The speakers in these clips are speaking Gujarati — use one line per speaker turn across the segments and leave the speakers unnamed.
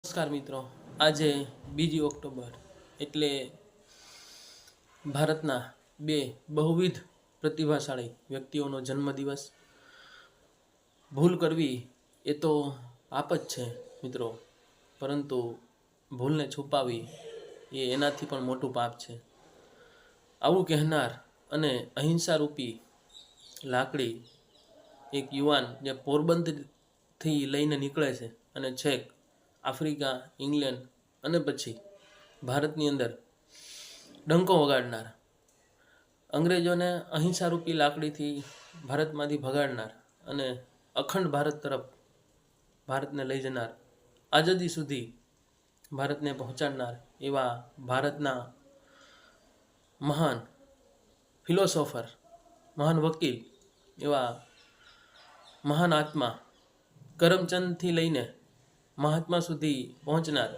નમસ્કાર મિત્રો, આજે 2 ઓક્ટોબર એટલે ભારતના બે બહુવિધ પ્રતિભાશાળી વ્યક્તિઓનો જન્મદિવસ. ભૂલ કરવી એ તો પાપ જ છે મિત્રો, પરંતુ ભૂલને છુપાવી એ એનાથી પણ મોટું પાપ છે. આવું કહેનાર અને અહિંસા રૂપી લાકડી એક યુવાન જે પોરબંદરથી લઈને નીકળે છે અને છેક આફ્રિકા, ઇંગ્લેન્ડ અને પછી ભારતની અંદર ડંકો વગાડનાર, અંગ્રેજોને અહિંસારૂપી લાકડીથી ભારતમાંથી ભગાડનાર અને અખંડ ભારત તરફ ભારતને લઈ જનાર, આઝાદી સુધી ભારતને પહોંચાડનાર એવા ભારતના મહાન ફિલોસોફર, મહાન વકીલ, એવા મહાન આત્મા કરમચંદથી લઈને મહાત્મા સુધી પહોંચનાર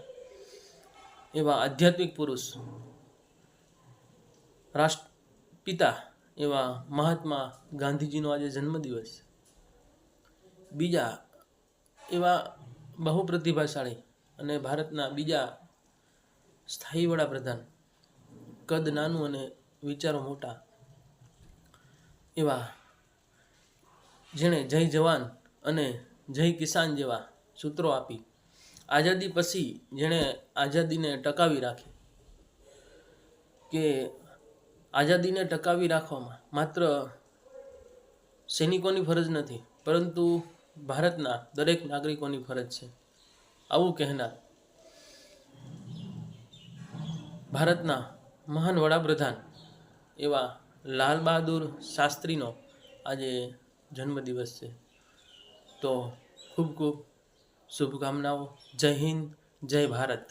એવા આધ્યાત્મિક પુરુષ, રાષ્ટ્રપિતા એવા મહાત્મા ગાંધીજીનો આજે જન્મદિવસ. બીજા એવા બહુ પ્રતિભાશાળી અને ભારતના બીજા સ્થાયી વડાપ્રધાન, કદ નાનું અને વિચારો મોટા, એવા જેણે જય જવાન અને જય કિસાન જેવા સૂત્રો આપી આઝાદી પછી જેણે આઝાદીને ટકાવી રાખી, કે આઝાદીને ટકાવી રાખવામાં માત્ર સૈનિકોની ફરજ નથી, પરંતુ ભારતના દરેક નાગરિકોની ફરજ છે. આવું કહેનાર ભારતના મહાન વડાપ્રધાન એવા લાલ બહાદુર શાસ્ત્રીનો આજે જન્મદિવસ છે. તો ખૂબ ખૂબ શુભકામનાઓ. જય હિન્દ, જય ભારત.